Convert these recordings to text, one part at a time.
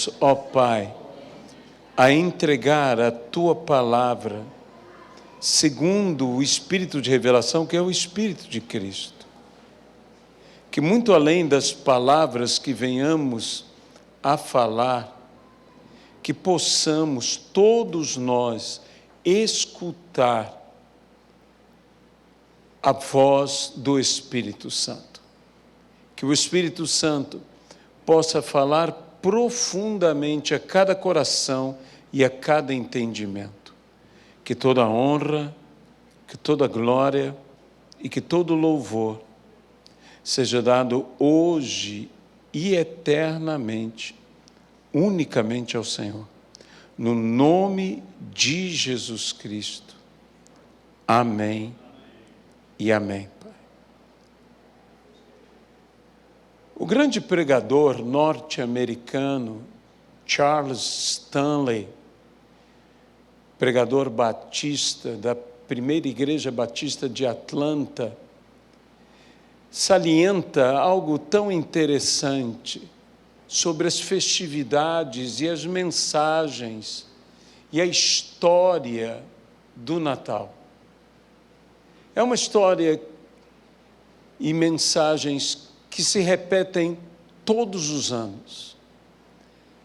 Ajuda-nos, ó Pai, a entregar a Tua palavra segundo o Espírito de revelação, que é o Espírito de Cristo. Que muito além das palavras que venhamos a falar, que possamos todos nós escutar a voz do Espírito Santo. Que o Espírito Santo possa falar profundamente a cada coração e a cada entendimento. Que toda honra, que toda glória e que todo louvor seja dado hoje e eternamente, unicamente ao Senhor. No nome de Jesus Cristo. Amém e amém, Pai. O grande pregador norte-americano Charles Stanley, pregador batista da primeira igreja batista de Atlanta, salienta algo tão interessante sobre as festividades e as mensagens e a história do Natal. É uma história e mensagens que se repetem todos os anos.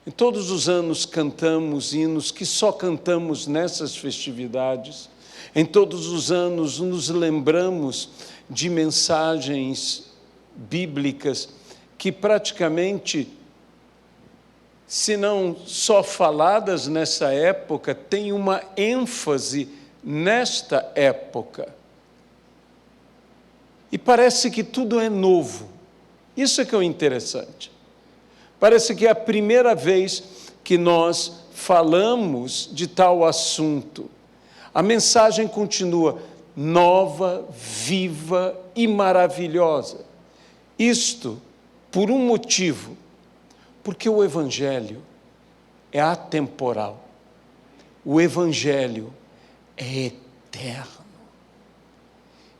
E todos os anos cantamos hinos que só cantamos nessas festividades. Em todos os anos nos lembramos de mensagens bíblicas que praticamente, se não só faladas nessa época, têm uma ênfase nesta época. E parece que tudo é novo. Isso é que é o interessante. Parece que é a primeira vez que nós falamos de tal assunto. A mensagem continua nova, viva e maravilhosa. Isto por um motivo, porque o Evangelho é atemporal. O Evangelho é eterno.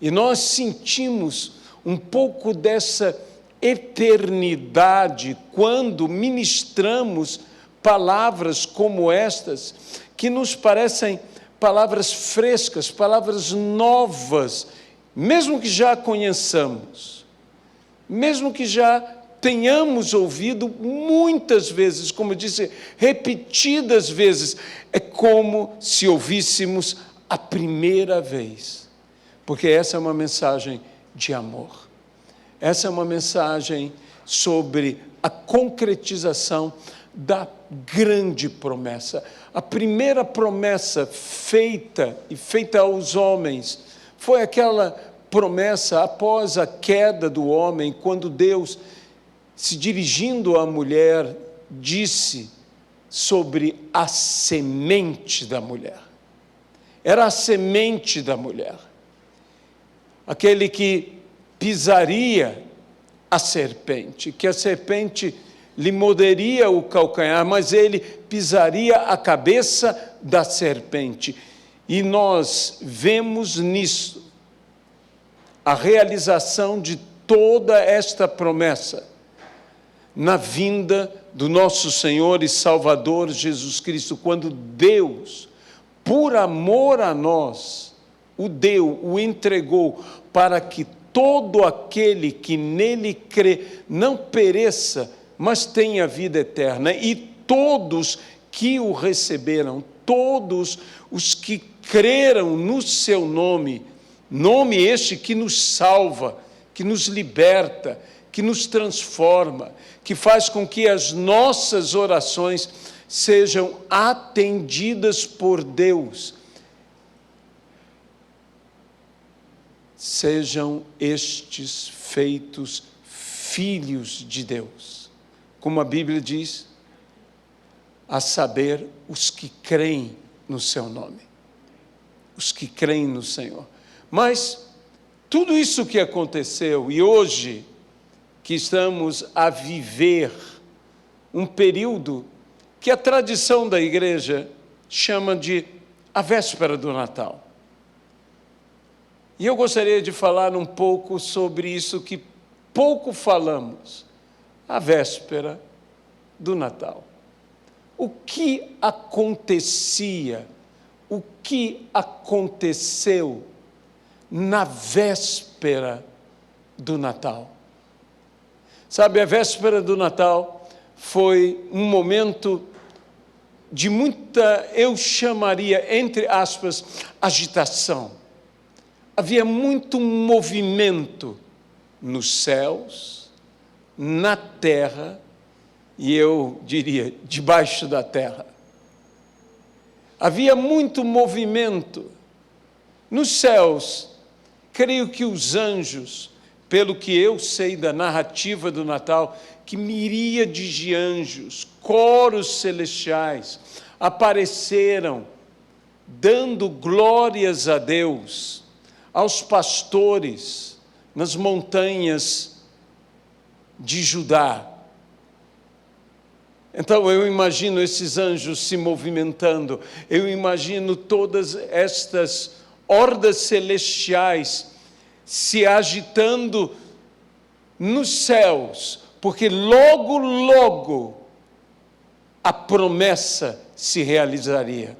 E nós sentimos um pouco dessa eternidade quando ministramos palavras como estas, que nos parecem palavras frescas, palavras novas, mesmo que já conheçamos, mesmo que já tenhamos ouvido muitas vezes, como eu disse, repetidas vezes, é como se ouvíssemos a primeira vez, porque essa é uma mensagem de amor. Essa é uma mensagem sobre a concretização da grande promessa. A primeira promessa feita aos homens foi aquela promessa após a queda do homem, quando Deus, se dirigindo à mulher, disse sobre a semente da mulher. Era a semente da mulher. Aquele que pisaria a serpente, que a serpente lhe morderia o calcanhar, mas ele pisaria a cabeça da serpente. E nós vemos nisso a realização de toda esta promessa na vinda do nosso Senhor e Salvador Jesus Cristo, quando Deus, por amor a nós, o deu, o entregou, para que todo aquele que nele crê não pereça, mas tenha vida eterna. E todos que o receberam, todos os que creram no seu nome, nome este que nos salva, que nos liberta, que nos transforma, que faz com que as nossas orações sejam atendidas por Deus. Sejam estes feitos filhos de Deus, como a Bíblia diz, a saber, os que creem no seu nome, os que creem no Senhor. Mas tudo isso que aconteceu, e hoje que estamos a viver um período que a tradição da igreja chama de a véspera do Natal. E eu gostaria de falar um pouco sobre isso que pouco falamos, a véspera do Natal. o que acontecia, o que aconteceu na véspera do Natal. Sabe, a véspera do Natal foi um momento de muita, eu chamaria, entre aspas, agitação. Havia muito movimento nos céus, na terra, e eu diria, debaixo da terra. Havia muito movimento nos céus. Creio que os anjos, pelo que eu sei da narrativa do Natal, que miríades de anjos, coros celestiais, apareceram, dando glórias a Deus, aos pastores, nas montanhas de Judá. Então eu imagino esses anjos se movimentando, eu imagino todas estas hordas celestiais se agitando nos céus, porque logo, logo a promessa se realizaria.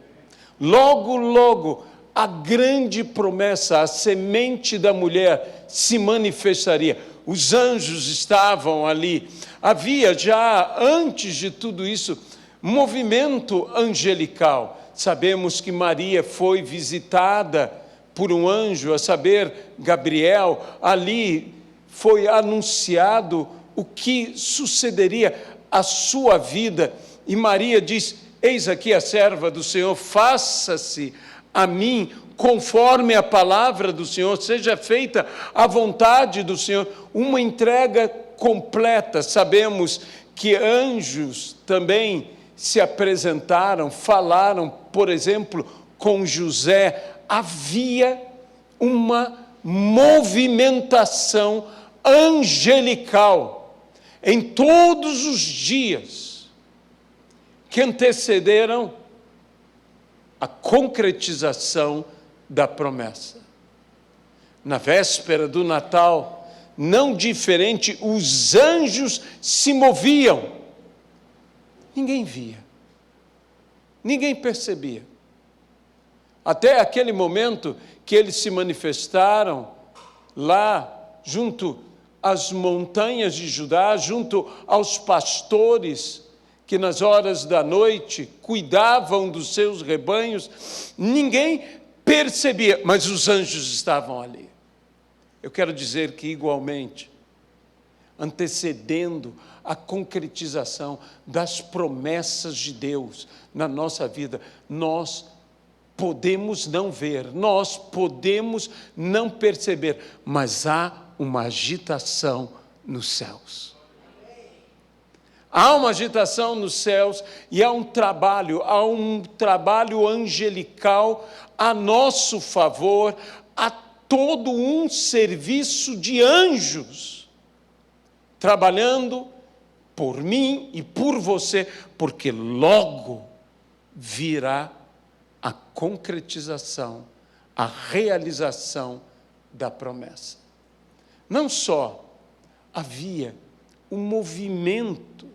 Logo, logo a grande promessa, a semente da mulher se manifestaria. Os anjos estavam ali. Havia já, antes de tudo isso, movimento angelical. Sabemos que Maria foi visitada por um anjo, a saber, Gabriel. Ali foi anunciado o que sucederia à sua vida. E Maria diz: eis aqui a serva do Senhor, faça-se a mim conforme a palavra do Senhor, seja feita a vontade do Senhor. Uma entrega completa. Sabemos que anjos também se apresentaram, falaram, por exemplo, com José. Havia uma movimentação angelical em todos os dias que antecederam a concretização da promessa. Na véspera do Natal, não diferente, os anjos se moviam. Ninguém via, ninguém percebia. Até aquele momento que eles se manifestaram lá junto às montanhas de Judá, junto aos pastores que nas horas da noite cuidavam dos seus rebanhos, ninguém percebia, mas os anjos estavam ali. Eu quero dizer que, igualmente, antecedendo a concretização das promessas de Deus na nossa vida, nós podemos não ver, nós podemos não perceber, mas há uma agitação nos céus. Há uma agitação nos céus e há um trabalho angelical a nosso favor, há todo um serviço de anjos trabalhando por mim e por você, porque logo virá a concretização, a realização da promessa. Não só havia um movimento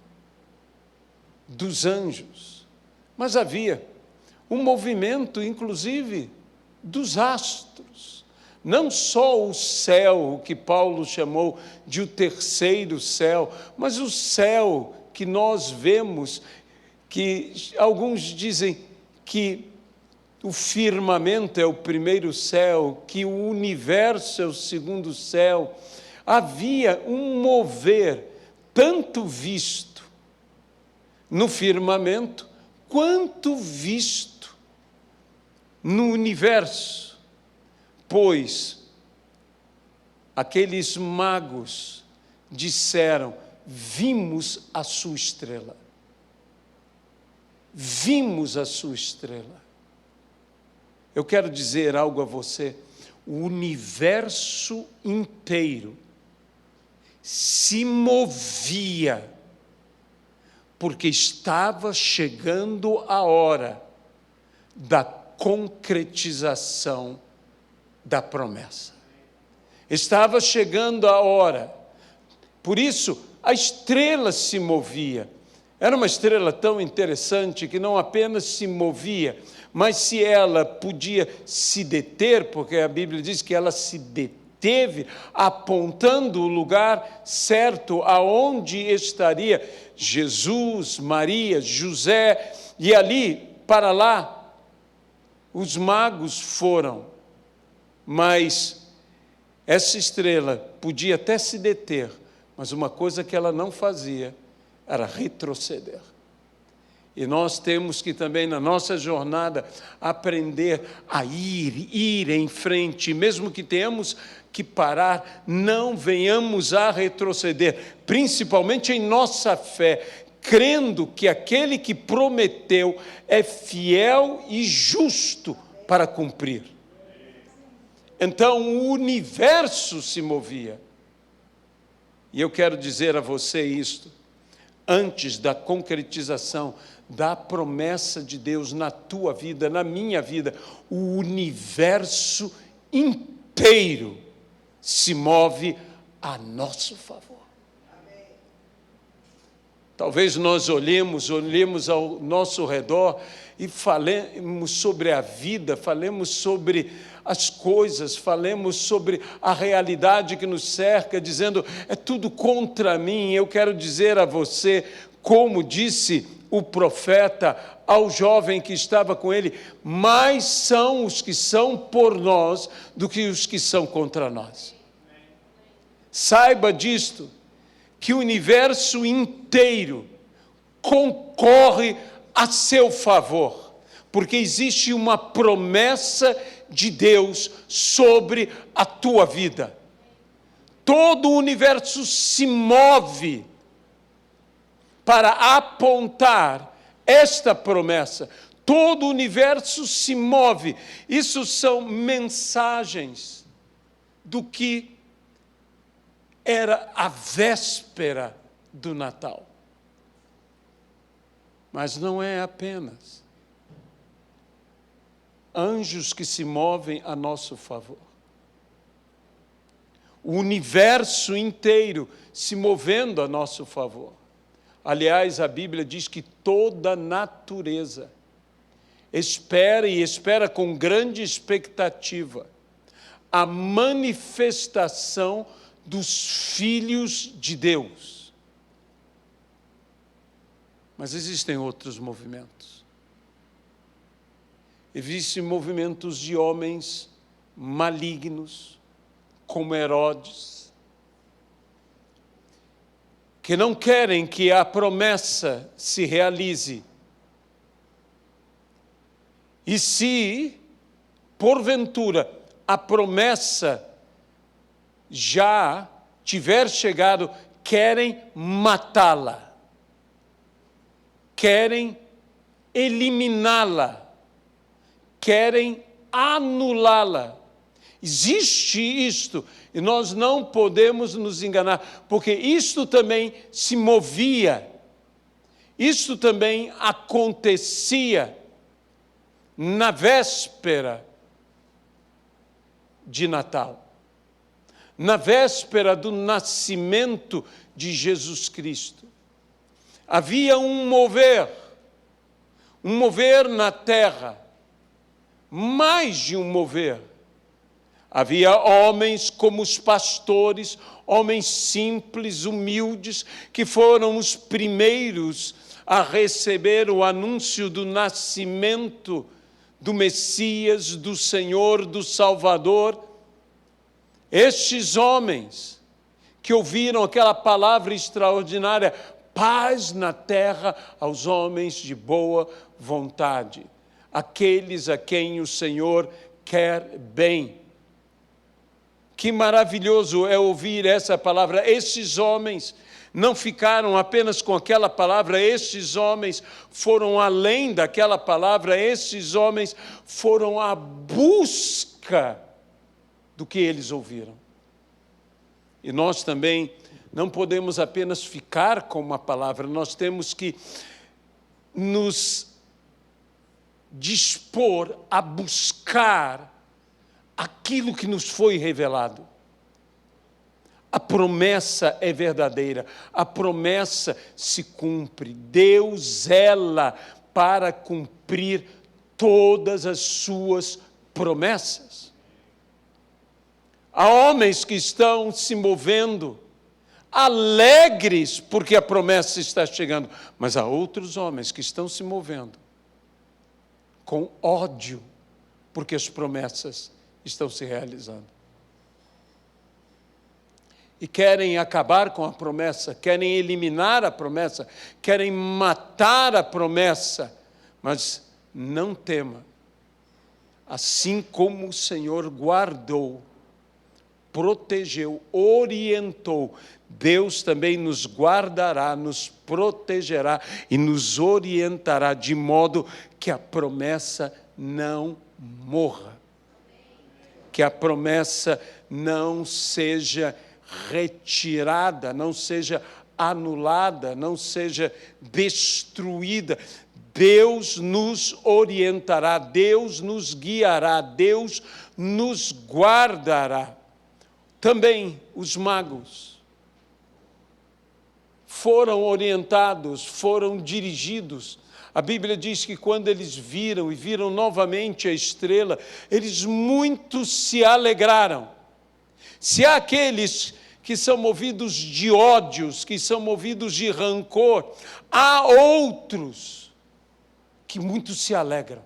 dos anjos, mas havia um movimento, inclusive, dos astros. Não só o céu, o que Paulo chamou de o terceiro céu, mas o céu que nós vemos, que alguns dizem que o firmamento é o primeiro céu, que o universo é o segundo céu. Havia um mover, tanto visto no firmamento, quanto visto no universo, pois aqueles magos disseram: vimos a sua estrela. Vimos a sua estrela. Eu quero dizer algo a você: o universo inteiro se movia, porque estava chegando a hora da concretização da promessa. Estava chegando a hora. Por isso, a estrela se movia. Era uma estrela tão interessante que não apenas se movia, mas se ela podia se deter, porque a Bíblia diz que ela se deteve, apontando o lugar certo aonde estaria Jesus, Maria, José, e ali, para lá, os magos foram. Mas essa estrela podia até se deter, mas uma coisa que ela não fazia era retroceder. E nós temos que também, na nossa jornada, aprender a ir em frente, mesmo que tenhamos que parar, não venhamos a retroceder, principalmente em nossa fé, crendo que aquele que prometeu é fiel e justo para cumprir. Então o universo se movia. E eu quero dizer a você isto, antes da concretização da promessa de Deus na tua vida, na minha vida, o universo inteiro se move a nosso favor. Talvez nós olhemos ao nosso redor e falemos sobre a vida, falemos sobre as coisas, falemos sobre a realidade que nos cerca, dizendo, é tudo contra mim. Eu quero dizer a você, como disse o profeta ao jovem que estava com ele, mais são os que são por nós do que os que são contra nós. Saiba disto, que o universo inteiro concorre a seu favor, porque existe uma promessa de Deus sobre a tua vida. Todo o universo se move para apontar esta promessa. Todo o universo se move. Isso são mensagens do que era a véspera do Natal. Mas não é apenas anjos que se movem a nosso favor. O universo inteiro se movendo a nosso favor. Aliás, a Bíblia diz que toda a natureza espera com grande expectativa a manifestação dos filhos de Deus. Mas existem outros movimentos. Existem movimentos de homens malignos, como Herodes, que não querem que a promessa se realize. E se, porventura, a promessa já tiver chegado, querem matá-la, querem eliminá-la, querem anulá-la. Existe isto, e nós não podemos nos enganar, porque isto também se movia, isto também acontecia na véspera de Natal, na véspera do nascimento de Jesus Cristo. Havia um mover na terra, mais de um mover. Havia homens como os pastores, homens simples, humildes, que foram os primeiros a receber o anúncio do nascimento do Messias, do Senhor, do Salvador. Estes homens que ouviram aquela palavra extraordinária, paz na terra aos homens de boa vontade, aqueles a quem o Senhor quer bem. Que maravilhoso é ouvir essa palavra. Esses homens não ficaram apenas com aquela palavra, esses homens foram além daquela palavra, esses homens foram à busca do que eles ouviram. E nós também não podemos apenas ficar com uma palavra, nós temos que nos dispor a buscar aquilo que nos foi revelado. A promessa é verdadeira, a promessa se cumpre. Deus zela para cumprir todas as suas promessas. Há homens que estão se movendo alegres porque a promessa está chegando, mas há outros homens que estão se movendo com ódio porque as promessas estão se realizando. E querem acabar com a promessa, querem eliminar a promessa, querem matar a promessa. Mas não tema, assim como o Senhor guardou, protegeu, orientou, Deus também nos guardará, nos protegerá e nos orientará de modo que a promessa não morra, que a promessa não seja retirada, não seja anulada, não seja destruída. Deus nos orientará, Deus nos guiará, Deus nos guardará. Também os magos foram orientados, foram dirigidos. A Bíblia diz que quando eles viram e viram novamente a estrela, eles muito se alegraram. Se há aqueles que são movidos de ódios, que são movidos de rancor, há outros que muito se alegram.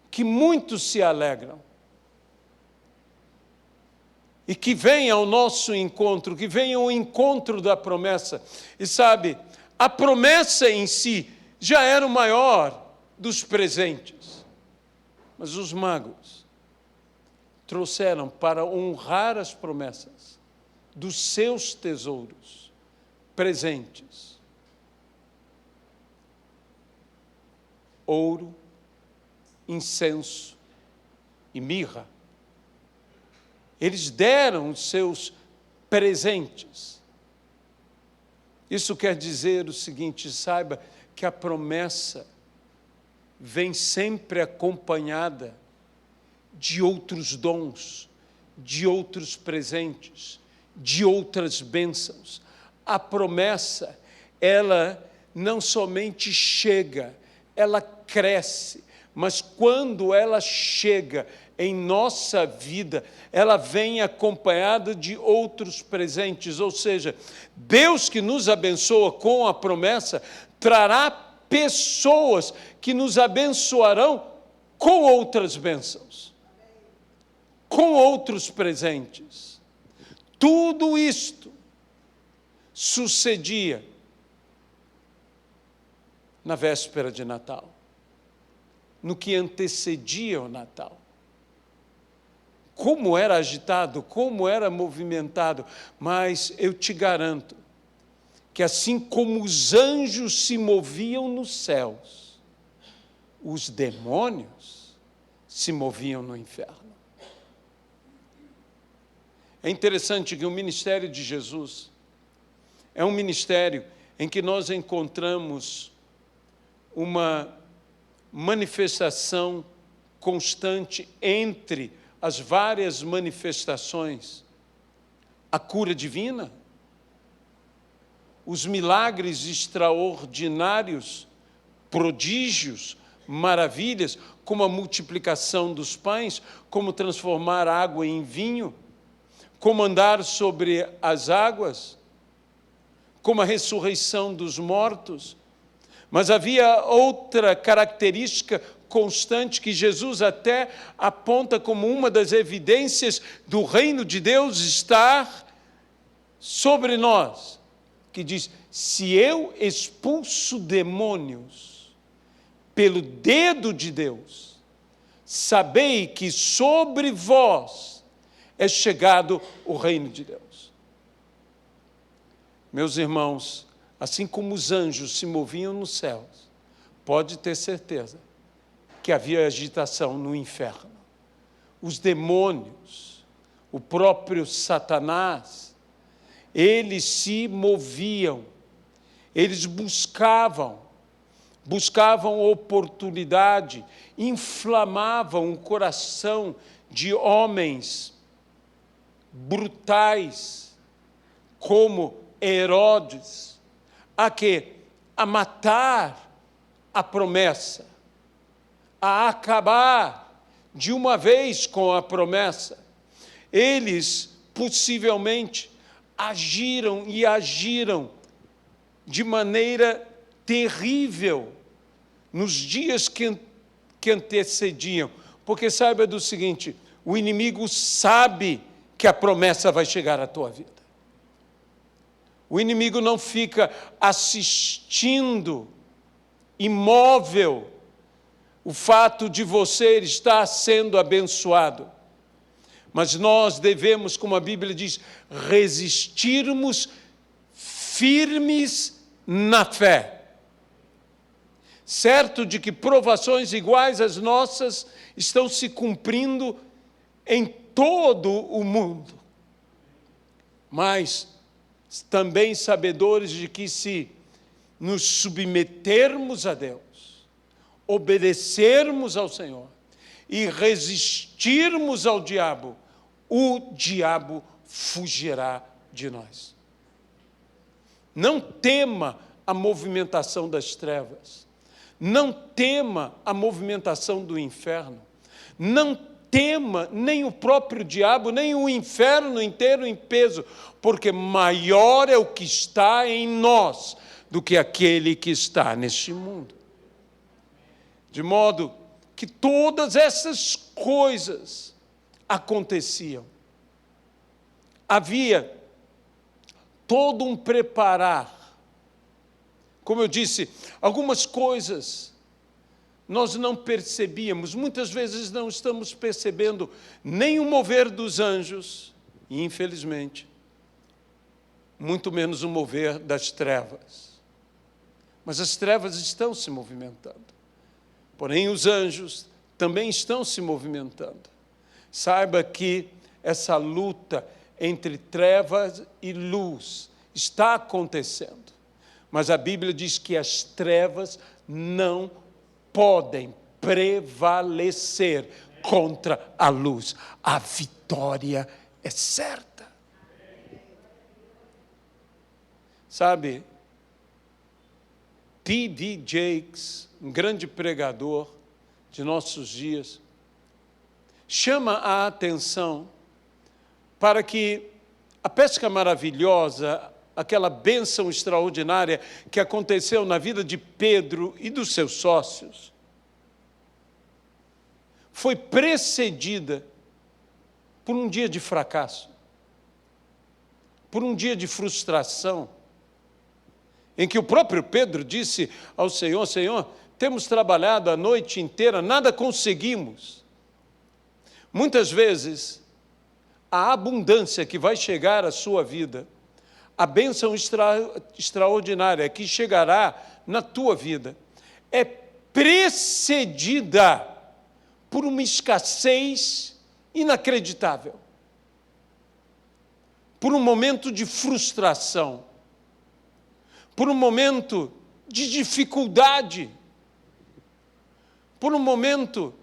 Que muito se alegram. E que venham ao nosso encontro, que venham ao encontro da promessa. E sabe, a promessa em si já era o maior dos presentes. Mas os magos trouxeram para honrar as promessas dos seus tesouros, presentes. Ouro, incenso e mirra. Eles deram os seus presentes. Isso quer dizer o seguinte: saiba que a promessa vem sempre acompanhada de outros dons, de outros presentes, de outras bênçãos. A promessa, ela não somente chega, ela cresce, mas quando ela chega em nossa vida, ela vem acompanhada de outros presentes, ou seja, Deus que nos abençoa com a promessa, trará pessoas que nos abençoarão com outras bênçãos, com outros presentes. Tudo isto sucedia na véspera de Natal, no que antecedia o Natal. Como era agitado, como era movimentado, mas eu te garanto que assim como os anjos se moviam nos céus, os demônios se moviam no inferno. É interessante que o ministério de Jesus é um ministério em que nós encontramos uma manifestação constante entre as várias manifestações, a cura divina, os milagres extraordinários, prodígios, maravilhas, como a multiplicação dos pães, como transformar água em vinho, como andar sobre as águas, como a ressurreição dos mortos. Mas havia outra característica constante que Jesus até aponta como uma das evidências do reino de Deus estar sobre nós, que diz: se eu expulso demônios pelo dedo de Deus, sabei que sobre vós é chegado o reino de Deus. Meus irmãos, assim como os anjos se moviam nos céus, pode ter certeza que havia agitação no inferno. Os demônios, o próprio Satanás, eles se moviam, eles buscavam oportunidade, inflamavam o coração de homens brutais, como Herodes, a matar a promessa, a acabar de uma vez com a promessa. Eles possivelmente agiram de maneira terrível nos dias que antecediam, porque saiba do seguinte: o inimigo sabe que a promessa vai chegar à tua vida. O inimigo não fica assistindo, imóvel, o fato de você estar sendo abençoado. Mas nós devemos, como a Bíblia diz, resistirmos firmes na fé, certo de que provações iguais às nossas estão se cumprindo em todo o mundo, mas também sabedores de que, se nos submetermos a Deus, obedecermos ao Senhor e resistirmos ao diabo, o diabo fugirá de nós. Não tema a movimentação das trevas, não tema a movimentação do inferno, não tema nem o próprio diabo, nem o inferno inteiro em peso, porque maior é o que está em nós do que aquele que está neste mundo. De modo que todas essas coisas aconteciam. Havia todo um preparar. Como eu disse, algumas coisas nós não percebíamos, muitas vezes não estamos percebendo nem o mover dos anjos, e infelizmente, muito menos o mover das trevas. Mas as trevas estão se movimentando, porém os anjos também estão se movimentando. Saiba que essa luta entre trevas e luz está acontecendo, mas a Bíblia diz que as trevas não podem prevalecer contra a luz. A vitória é certa. Sabe, T.D. Jakes, um grande pregador de nossos dias, chama a atenção para que a pesca maravilhosa, aquela bênção extraordinária que aconteceu na vida de Pedro e dos seus sócios, foi precedida por um dia de fracasso, por um dia de frustração, em que o próprio Pedro disse ao Senhor: Senhor, temos trabalhado a noite inteira, nada conseguimos. Muitas vezes, a abundância que vai chegar à sua vida, a bênção extraordinária que chegará na tua vida, é precedida por uma escassez inacreditável, por um momento de frustração, por um momento de dificuldade, por um momento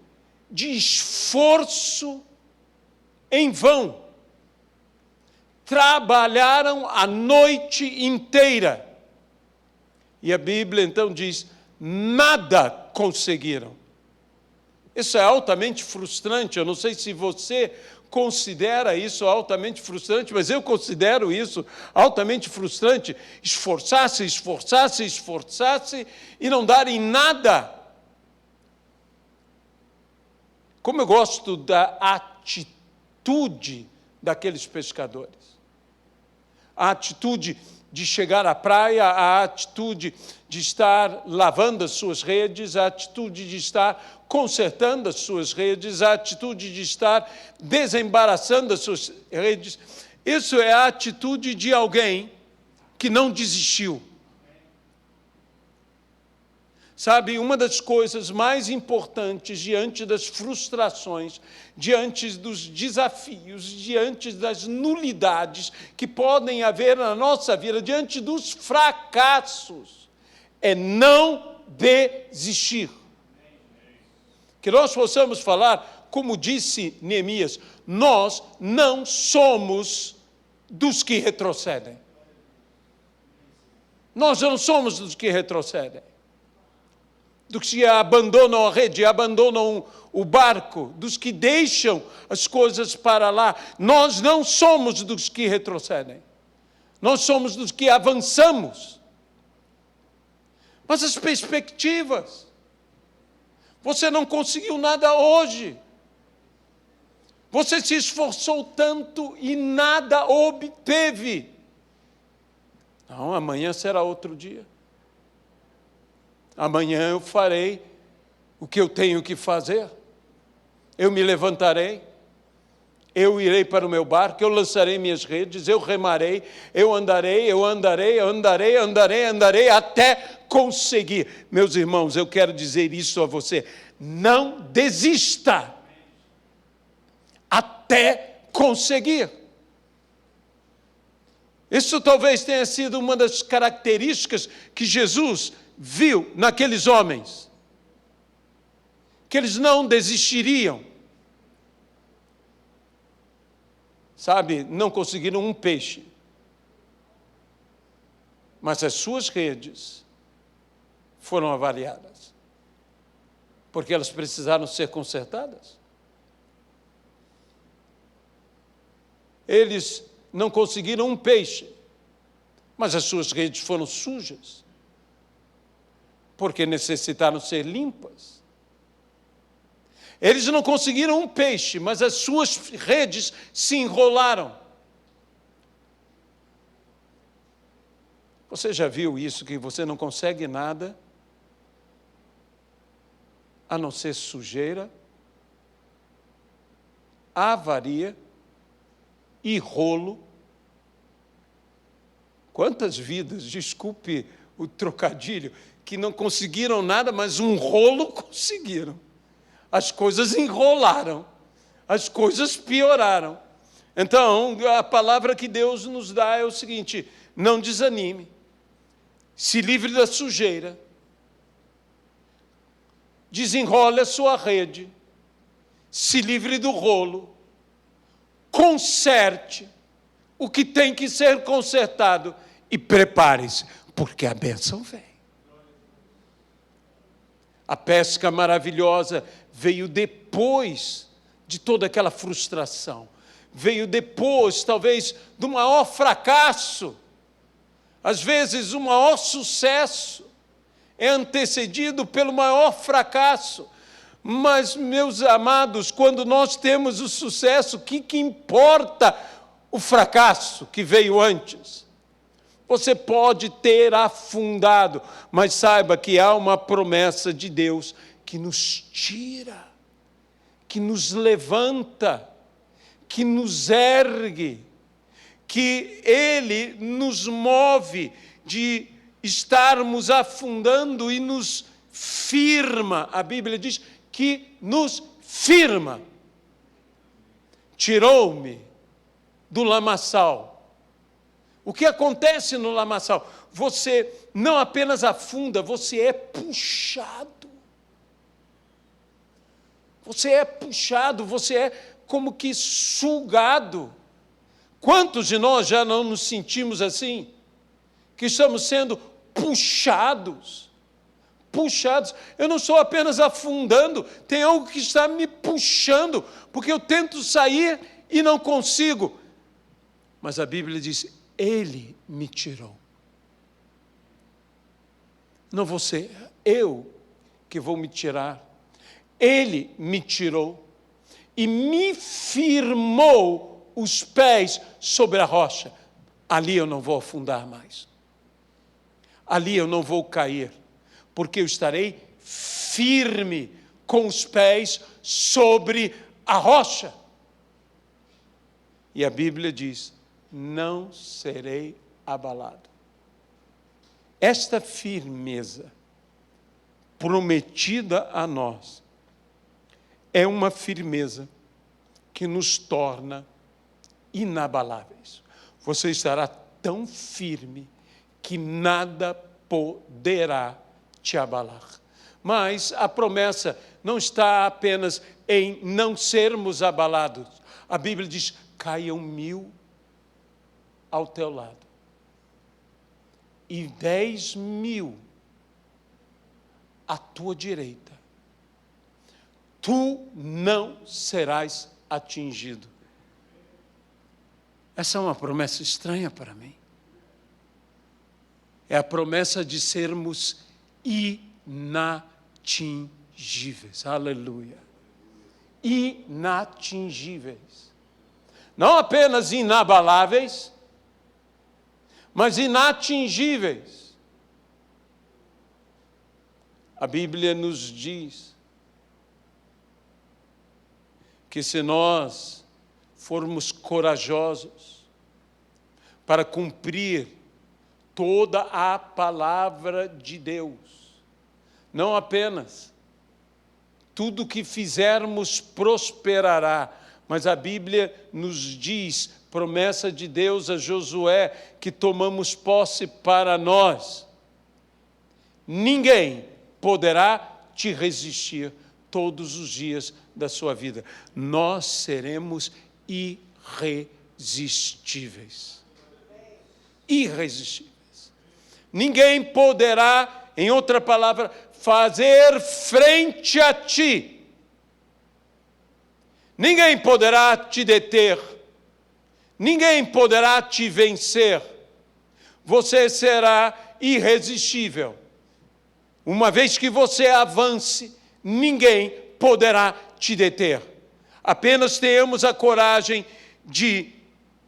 de esforço em vão. Trabalharam a noite inteira. E a Bíblia então diz: nada conseguiram. Isso é altamente frustrante. Eu não sei se você considera isso altamente frustrante, mas eu considero isso altamente frustrante. Esforçar-se e não dar em nada. Como eu gosto da atitude daqueles pescadores. A atitude de chegar à praia, a atitude de estar lavando as suas redes, a atitude de estar consertando as suas redes, a atitude de estar desembaraçando as suas redes. Isso é a atitude de alguém que não desistiu. Sabe, uma das coisas mais importantes diante das frustrações, diante dos desafios, diante das nulidades que podem haver na nossa vida, diante dos fracassos, é não desistir. Que nós possamos falar como disse Neemias, nós não somos dos que retrocedem. Nós não somos dos que retrocedem. Dos que abandonam a rede, abandonam o barco, dos que deixam as coisas para lá. Nós não somos dos que retrocedem. Nós somos dos que avançamos. Mas as perspectivas, você não conseguiu nada hoje. Você se esforçou tanto e nada obteve. Não, amanhã será outro dia. Amanhã eu farei o que eu tenho que fazer. Eu me levantarei, eu irei para o meu barco, eu lançarei minhas redes, eu remarei, eu andarei até conseguir. Meus irmãos, eu quero dizer isso a você. Não desista até conseguir. Isso talvez tenha sido uma das características que Jesus viu naqueles homens, que eles não desistiriam. Sabe, não conseguiram um peixe, mas as suas redes foram avariadas, porque elas precisaram ser consertadas. Eles não conseguiram um peixe, mas as suas redes foram sujas, porque necessitaram ser limpas. Eles não conseguiram um peixe, mas as suas redes se enrolaram. Você já viu isso, que você não consegue nada a não ser sujeira, avaria e rolo? Quantas vidas, desculpe o trocadilho, que não conseguiram nada, mas um rolo conseguiram. As coisas enrolaram, as coisas pioraram. Então, a palavra que Deus nos dá é o seguinte: não desanime, se livre da sujeira, desenrole a sua rede, se livre do rolo, conserte o que tem que ser consertado e prepare-se, porque a bênção vem. A pesca maravilhosa veio depois de toda aquela frustração. Veio depois, talvez, do maior fracasso. Às vezes, o maior sucesso é antecedido pelo maior fracasso. Mas, meus amados, quando nós temos o sucesso, o que importa o fracasso que veio antes? Você pode ter afundado, mas saiba que há uma promessa de Deus que nos tira, que nos levanta, que nos ergue, que Ele nos move de estarmos afundando e nos firma. A Bíblia diz que nos firma. Tirou-me do lamaçal. O que acontece no lamaçal? Você não apenas afunda, você é puxado. Você é puxado, você é como que sugado. Quantos de nós já não nos sentimos assim? Que estamos sendo puxados. Puxados. Eu não estou apenas afundando, tem algo que está me puxando, porque eu tento sair e não consigo. Mas a Bíblia diz: Ele me tirou. Não vou ser eu que vou me tirar. Ele me tirou e me firmou os pés sobre a rocha. Ali eu não vou afundar mais. Ali eu não vou cair, porque eu estarei firme com os pés sobre a rocha. E a Bíblia diz: não serei abalado. Esta firmeza prometida a nós é uma firmeza que nos torna inabaláveis. Você estará tão firme que nada poderá te abalar. Mas a promessa não está apenas em não sermos abalados. A Bíblia diz: caiam 1000 ao teu lado e 10.000 à tua direita, tu não serás atingido. Essa é uma promessa estranha para mim. É a promessa de sermos inatingíveis. Aleluia. Inatingíveis. Não apenas inabaláveis, mas inatingíveis. A Bíblia nos diz que se nós formos corajosos para cumprir toda a palavra de Deus, não apenas tudo que fizermos prosperará, mas a Bíblia nos diz, promessa de Deus a Josué, que tomamos posse para nós. Ninguém poderá te resistir todos os dias da sua vida. Nós seremos irresistíveis. Irresistíveis. Ninguém poderá, em outra palavra, fazer frente a ti. Ninguém poderá te deter. Ninguém poderá te vencer. Você será irresistível. Uma vez que você avance, ninguém poderá te deter. Apenas tenhamos a coragem de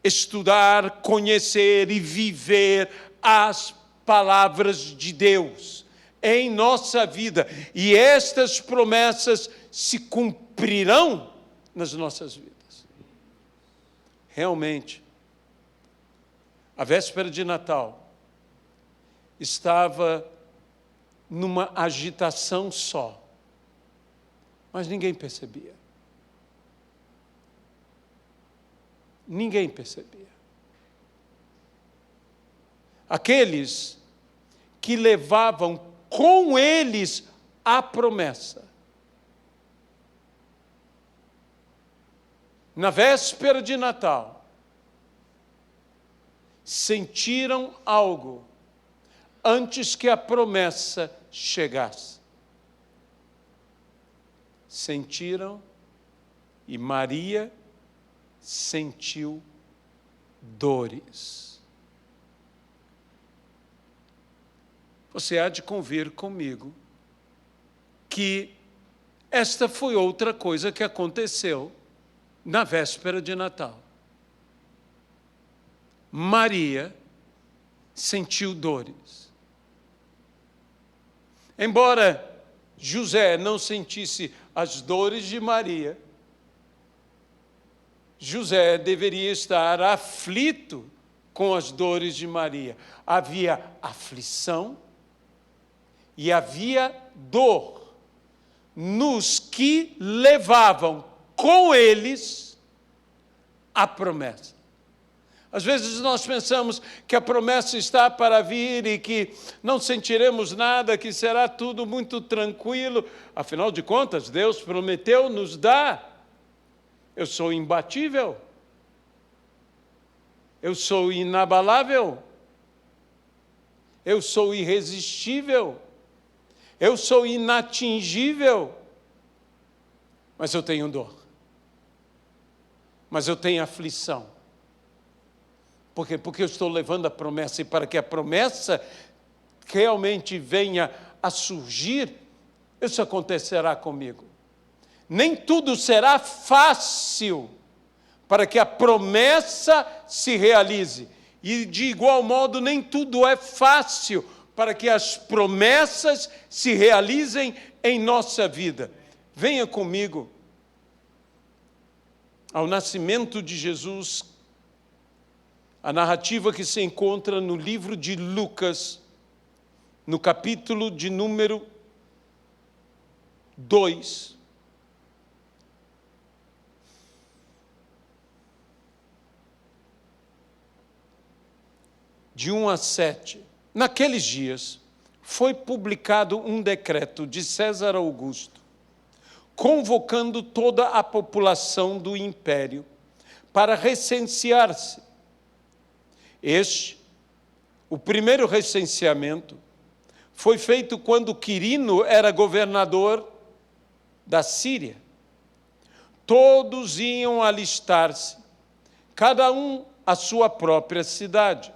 estudar, conhecer e viver as palavras de Deus em nossa vida. E estas promessas se cumprirão nas nossas vidas. Realmente, a véspera de Natal estava numa agitação só, mas ninguém percebia. Ninguém percebia. Aqueles que levavam com eles a promessa, na véspera de Natal, sentiram algo antes que a promessa chegasse. Sentiram, e Maria sentiu dores. Você há de convir comigo que esta foi outra coisa que aconteceu na véspera de Natal. Maria sentiu dores. Embora José não sentisse as dores de Maria, José deveria estar aflito com as dores de Maria. Havia aflição e havia dor nos que levavam com eles a promessa. Às vezes nós pensamos que a promessa está para vir e que não sentiremos nada, que será tudo muito tranquilo. Afinal de contas, Deus prometeu nos dar. Eu sou imbatível. Eu sou inabalável. Eu sou irresistível. Eu sou inatingível. Mas eu tenho dor. Mas eu tenho aflição. Por quê? Porque eu estou levando a promessa, e para que a promessa realmente venha a surgir, isso acontecerá comigo. Nem tudo será fácil para que a promessa se realize. E, de igual modo, nem tudo é fácil para que as promessas se realizem em nossa vida. Venha comigo ao nascimento de Jesus, a narrativa que se encontra no livro de Lucas, no capítulo de número 2. De 1 a 7. Naqueles dias, foi publicado um decreto de César Augusto, convocando toda a população do império para recensear-se. O primeiro recenseamento, foi feito quando Quirino era governador da Síria. Todos iam alistar-se, cada um à sua própria cidade.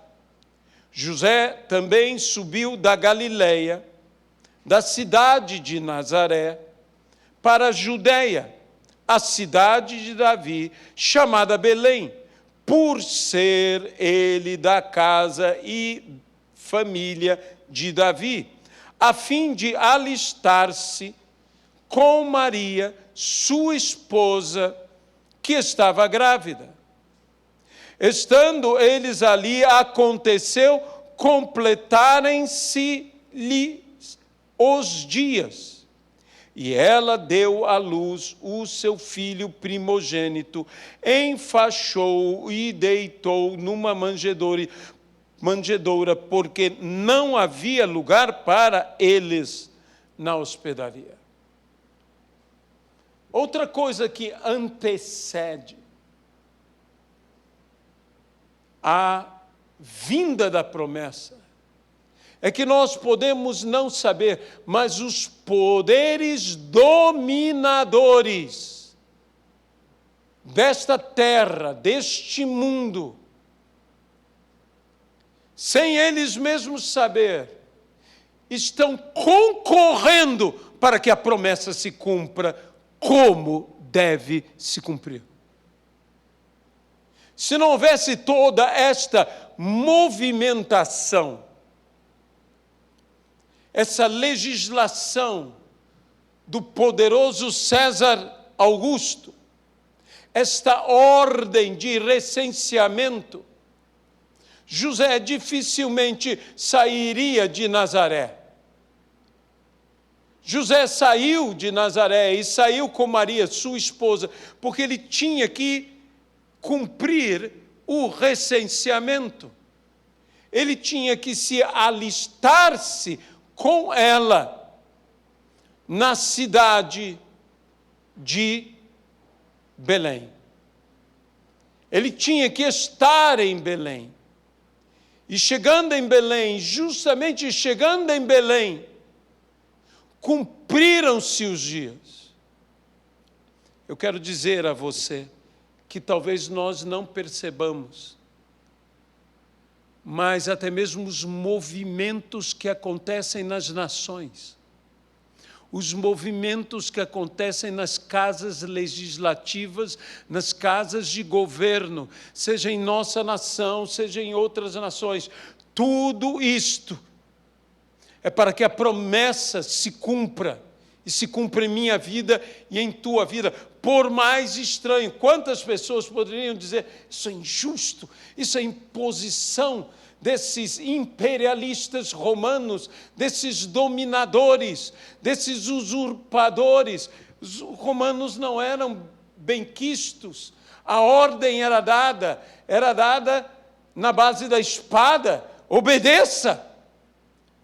José também subiu da Galileia, da cidade de Nazaré, para a Judeia, a cidade de Davi, chamada Belém, por ser ele da casa e família de Davi, a fim de alistar-se com Maria, sua esposa, que estava grávida. Estando eles ali, aconteceu completarem-se-lhe os dias. E ela deu à luz o seu filho primogênito, enfaixou-o e deitou numa manjedoura, porque não havia lugar para eles na hospedaria. Outra coisa que antecede a vinda da promessa é que nós podemos não saber, mas os poderes dominadores desta terra, deste mundo, sem eles mesmos saber, estão concorrendo para que a promessa se cumpra como deve se cumprir. Se não houvesse toda esta movimentação, essa legislação do poderoso César Augusto, esta ordem de recenseamento, José dificilmente sairia de Nazaré. José saiu de Nazaré e saiu com Maria, sua esposa, porque ele tinha que cumprir o recenseamento. Ele tinha que se alistar-se com ela na cidade de Belém. Ele tinha que estar em Belém. E chegando em Belém, justamente chegando em Belém, cumpriram-se os dias. Eu quero dizer a você que talvez nós não percebamos, mas até mesmo os movimentos que acontecem nas nações, os movimentos que acontecem nas casas legislativas, nas casas de governo, seja em nossa nação, seja em outras nações, tudo isto é para que a promessa se cumpra, e se cumpra em minha vida e em tua vida, por mais estranho. Quantas pessoas poderiam dizer, isso é injusto, isso é imposição desses imperialistas romanos, desses dominadores, desses usurpadores. Os romanos não eram benquistos, a ordem era dada na base da espada, obedeça.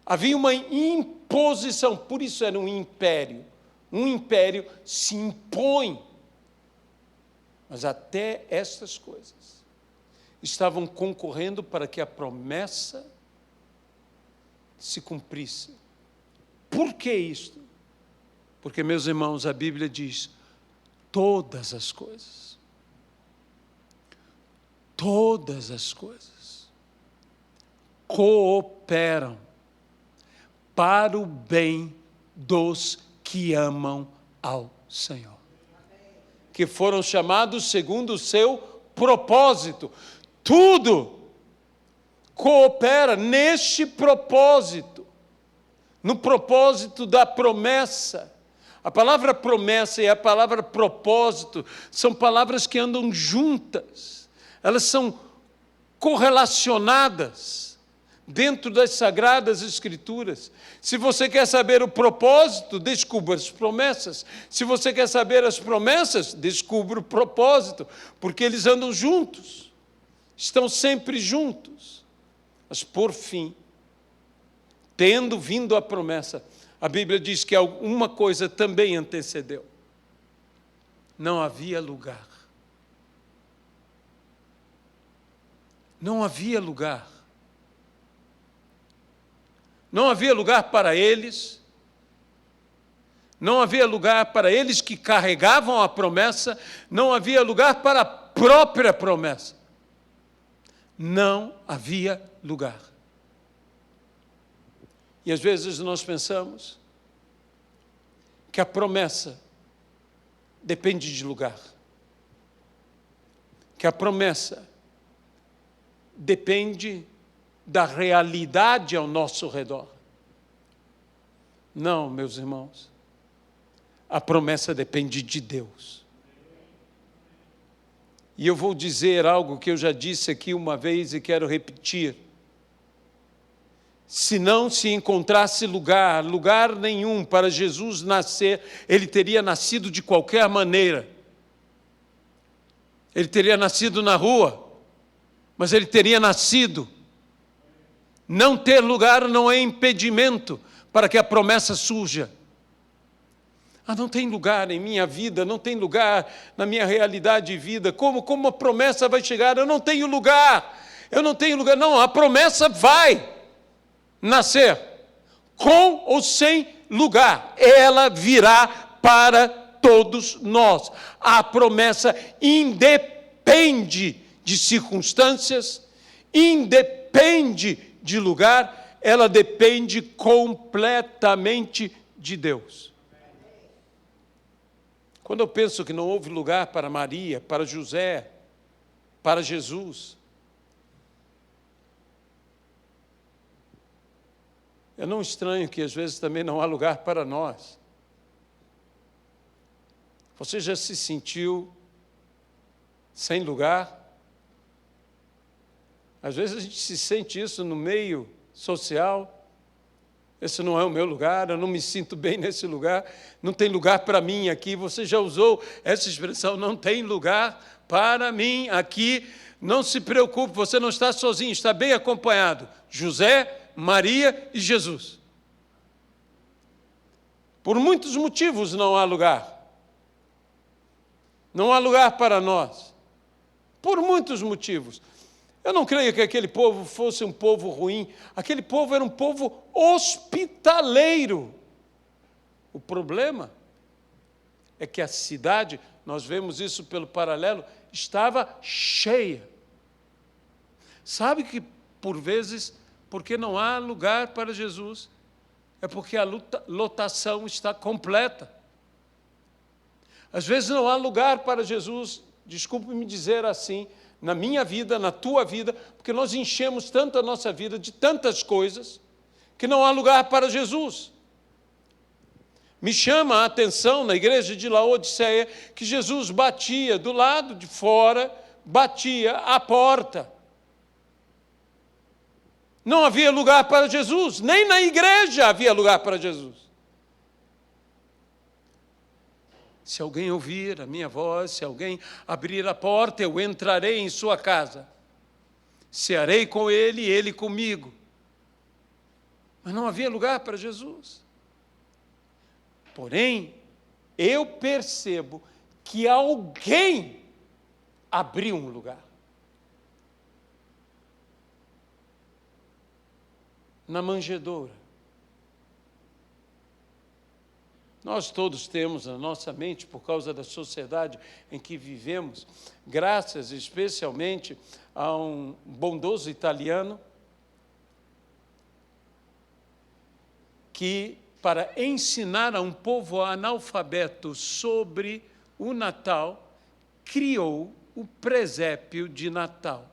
Havia uma imposição, por isso era um império. Um império se impõe. Mas até estas coisas estavam concorrendo para que a promessa se cumprisse. Por que isto? Porque, meus irmãos, a Bíblia diz, todas as coisas cooperam para o bem dos que amam ao Senhor, que foram chamados segundo o seu propósito. Tudo coopera neste propósito, no propósito da promessa. A palavra promessa e a palavra propósito são palavras que andam juntas, elas são correlacionadas dentro das Sagradas Escrituras. Se você quer saber o propósito, descubra as promessas. Se você quer saber as promessas, descubra o propósito, porque eles andam juntos, estão sempre juntos. Mas, por fim, tendo vindo a promessa, a Bíblia diz que alguma coisa também antecedeu. não havia lugar. Não havia lugar. Não havia lugar para eles. Não havia lugar para eles que carregavam a promessa. Não havia lugar para a própria promessa. Não havia lugar. E às vezes nós pensamos que a promessa depende de lugar. Que a promessa depende da realidade ao nosso redor. Não, meus irmãos. A promessa depende de Deus. E eu vou dizer algo que eu já disse aqui uma vez e quero repetir. Se não se encontrasse lugar nenhum para Jesus nascer, ele teria nascido de qualquer maneira. Ele teria nascido na rua, mas ele teria nascido. Não ter lugar não é impedimento para que a promessa surja. Não tem lugar em minha vida, não tem lugar na minha realidade de vida. Como a promessa vai chegar? Eu não tenho lugar. Não, a promessa vai nascer, com ou sem lugar. Ela virá para todos nós. A promessa independe de circunstâncias, independe de lugar, ela depende completamente de Deus. Quando eu penso que não houve lugar para Maria, para José, para Jesus, eu não estranho que às vezes também não há lugar para nós. Você já se sentiu sem lugar? Às vezes a gente se sente isso no meio social. Esse não é o meu lugar, eu não me sinto bem nesse lugar, não tem lugar para mim aqui. Você já usou essa expressão, não tem lugar para mim aqui. Não se preocupe, você não está sozinho, está bem acompanhado. José, Maria e Jesus. Por muitos motivos não há lugar. Não há lugar para nós. Por muitos motivos. Eu não creio que aquele povo fosse um povo ruim. Aquele povo era um povo hospitaleiro. O problema é que a cidade, nós vemos isso pelo paralelo, estava cheia. Sabe que, por vezes, porque não há lugar para Jesus, é porque a lotação está completa. Às vezes não há lugar para Jesus, desculpe-me dizer assim, na minha vida, na tua vida, porque nós enchemos tanto a nossa vida de tantas coisas, que não há lugar para Jesus. Me chama a atenção na igreja de Laodiceia, que Jesus batia do lado de fora, batia à porta. Não havia lugar para Jesus, nem na igreja havia lugar para Jesus. Se alguém ouvir a minha voz, se alguém abrir a porta, eu entrarei em sua casa. Cearei com ele e ele comigo. Mas não havia lugar para Jesus. Porém, eu percebo que alguém abriu um lugar. Na manjedoura. Nós todos temos na nossa mente, por causa da sociedade em que vivemos, graças especialmente a um bondoso italiano, que, para ensinar a um povo analfabeto sobre o Natal, criou o presépio de Natal.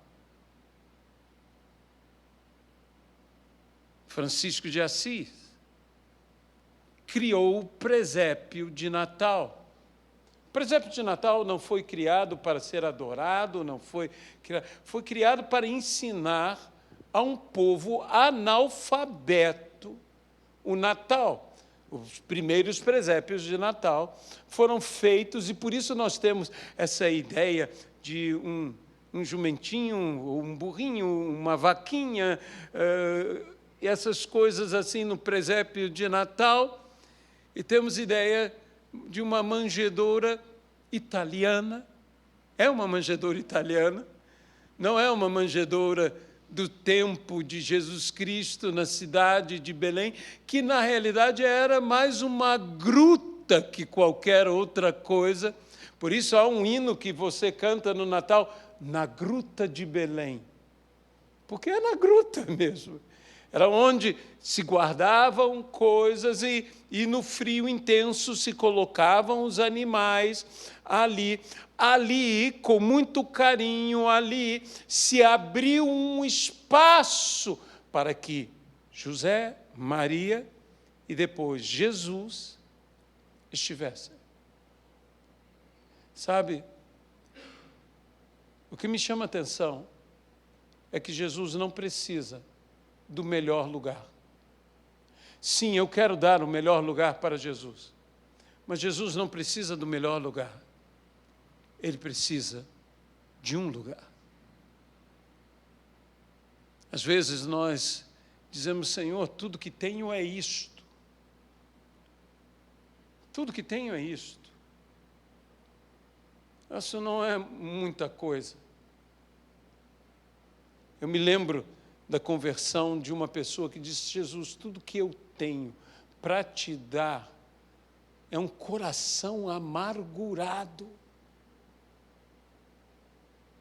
Francisco de Assis criou o presépio de Natal. O presépio de Natal não foi criado para ser adorado, foi criado para ensinar a um povo analfabeto o Natal. Os primeiros presépios de Natal foram feitos, e por isso nós temos essa ideia de um jumentinho, um burrinho, uma vaquinha, e essas coisas assim no presépio de Natal. E temos ideia de uma manjedoura italiana, é uma manjedoura italiana, não é uma manjedoura do tempo de Jesus Cristo na cidade de Belém, que na realidade era mais uma gruta que qualquer outra coisa. Por isso há um hino que você canta no Natal, na Gruta de Belém, porque é na gruta mesmo. Era onde se guardavam coisas e no frio intenso se colocavam os animais ali. Ali, com muito carinho, ali se abriu um espaço para que José, Maria e depois Jesus estivessem. Sabe, o que me chama a atenção é que Jesus não precisa do melhor lugar. Sim, eu quero dar o melhor lugar para Jesus, mas Jesus não precisa do melhor lugar. Ele precisa de um lugar. Às vezes nós dizemos, Senhor, tudo que tenho é isto. Tudo que tenho é isto. Isso não é muita coisa. Eu me lembro da conversão de uma pessoa que disse, Jesus, tudo que eu tenho para te dar é um coração amargurado,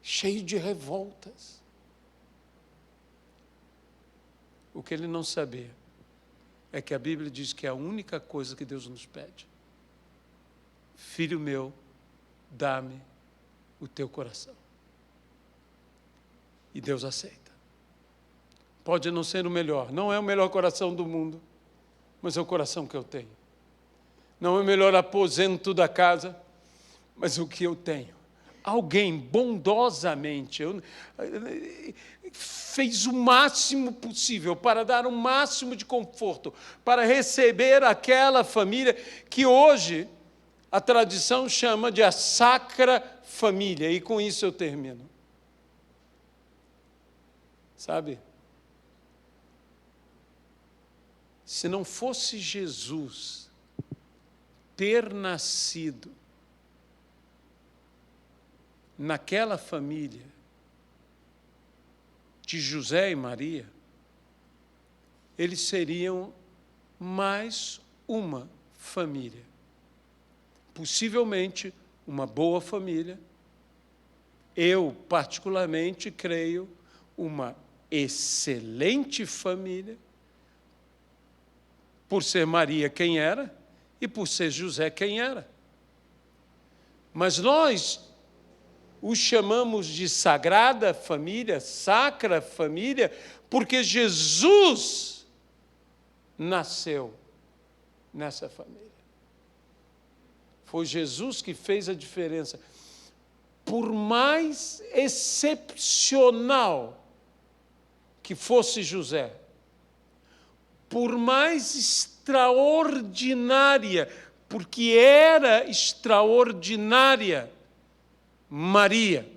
cheio de revoltas. O que ele não sabia é que a Bíblia diz que é a única coisa que Deus nos pede. Filho meu, dá-me o teu coração. E Deus aceita. Pode não ser o melhor, não é o melhor coração do mundo, mas é o coração que eu tenho. Não é o melhor aposento da casa, mas o que eu tenho. Alguém bondosamente fez o máximo possível para dar o máximo de conforto, para receber aquela família que hoje a tradição chama de a Sacra Família, e com isso eu termino. Sabe? Se não fosse Jesus ter nascido naquela família de José e Maria, eles seriam mais uma família. Possivelmente uma boa família. Eu, particularmente, creio uma excelente família, por ser Maria quem era e por ser José quem era. Mas nós os chamamos de Sagrada Família, Sacra Família, porque Jesus nasceu nessa família. Foi Jesus que fez a diferença. Por mais excepcional que fosse José, por mais extraordinária, porque era extraordinária, Maria,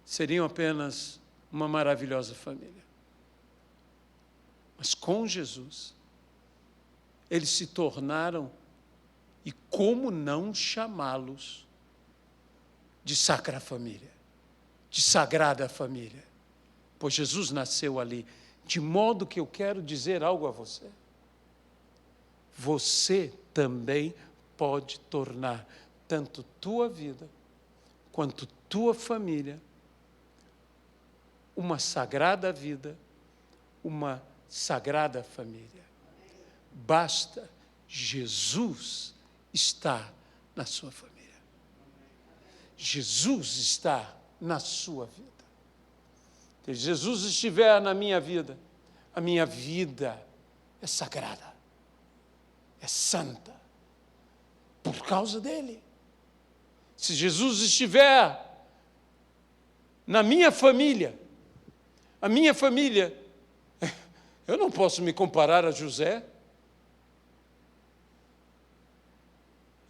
seriam apenas uma maravilhosa família. Mas com Jesus, eles se tornaram, e como não chamá-los de Sacra Família, de Sagrada Família? Pois Jesus nasceu ali, de modo que eu quero dizer algo a você. Você também pode tornar tanto tua vida, quanto tua família, uma sagrada vida, uma sagrada família. Basta Jesus estar na sua família. Jesus está na sua vida. Se Jesus estiver na minha vida, a minha vida é sagrada, é santa, por causa dele. Se Jesus estiver na minha família, a minha família, eu não posso me comparar a José,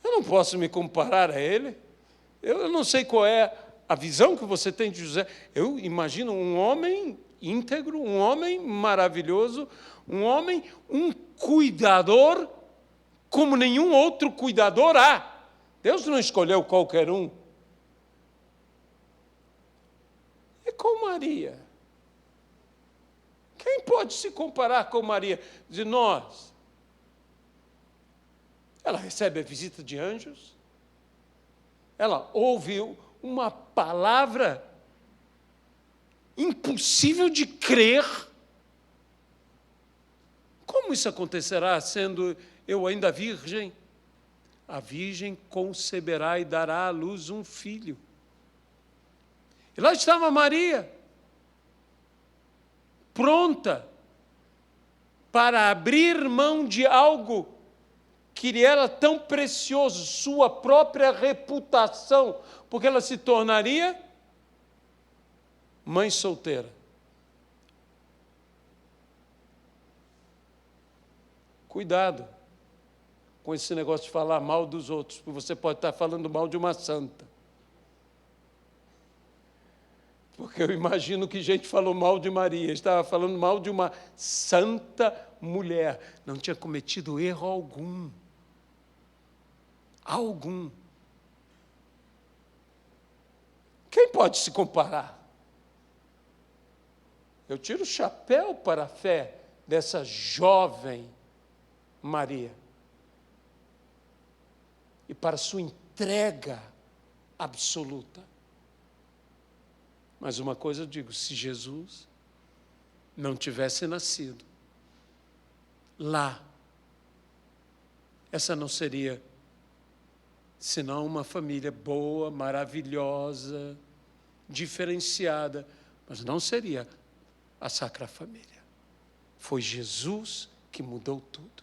eu não posso me comparar a ele, eu não sei qual é a visão que você tem de José. Eu imagino um homem íntegro, um homem maravilhoso, um homem, um cuidador como nenhum outro cuidador há. Deus não escolheu qualquer um. É com Maria. Quem pode se comparar com Maria de nós? Ela recebe a visita de anjos. Ela ouve uma palavra impossível de crer. Como isso acontecerá sendo eu ainda virgem? A virgem conceberá e dará à luz um filho. E lá estava Maria, pronta para abrir mão de algo que lhe era tão precioso, sua própria reputação, porque ela se tornaria mãe solteira. Cuidado com esse negócio de falar mal dos outros, porque você pode estar falando mal de uma santa. Porque eu imagino que gente falou mal de Maria, estava falando mal de uma santa mulher, não tinha cometido erro algum. Algum. Quem pode se comparar? Eu tiro o chapéu para a fé dessa jovem Maria e para sua entrega absoluta. Mas uma coisa eu digo, se Jesus não tivesse nascido lá, essa não seria senão uma família boa, maravilhosa, diferenciada, mas não seria a Sacra Família. Foi Jesus que mudou tudo.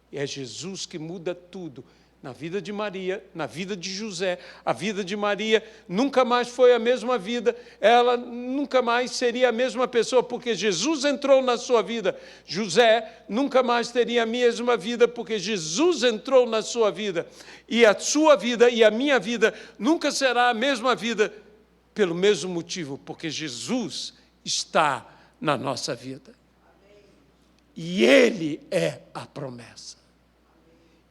E é Jesus que muda tudo. Na vida de Maria, na vida de José, a vida de Maria nunca mais foi a mesma vida, ela nunca mais seria a mesma pessoa, porque Jesus entrou na sua vida. José nunca mais teria a mesma vida, porque Jesus entrou na sua vida. E a sua vida e a minha vida nunca será a mesma vida, pelo mesmo motivo, porque Jesus está na nossa vida. E Ele é a promessa.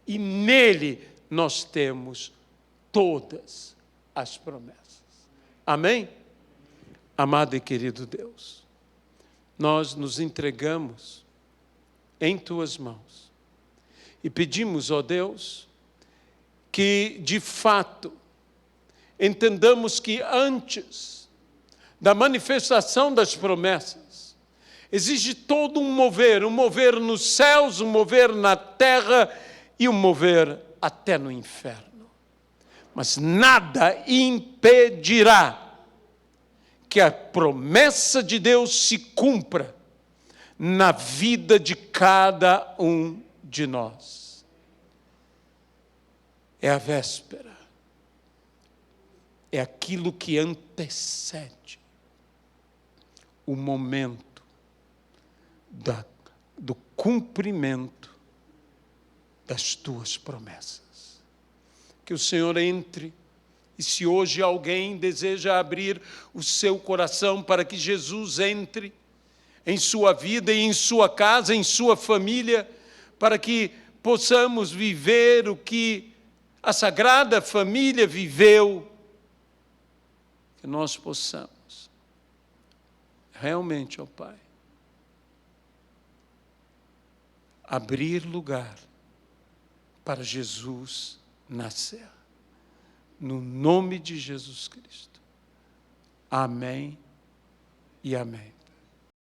E nele nós temos todas as promessas. Amém? Amado e querido Deus, nós nos entregamos em Tuas mãos e pedimos, ó Deus, que de fato entendamos que antes da manifestação das promessas, existe todo um mover nos céus, um mover na terra, e o mover até no inferno. Mas nada impedirá que a promessa de Deus se cumpra na vida de cada um de nós. É a véspera. É aquilo que antecede o momento do cumprimento das tuas promessas. Que o Senhor entre, e se hoje alguém deseja abrir o seu coração para que Jesus entre em sua vida e em sua casa, em sua família, para que possamos viver o que a Sagrada Família viveu, que nós possamos realmente, ó Pai, abrir lugar para Jesus nascer. No nome de Jesus Cristo. Amém e amém.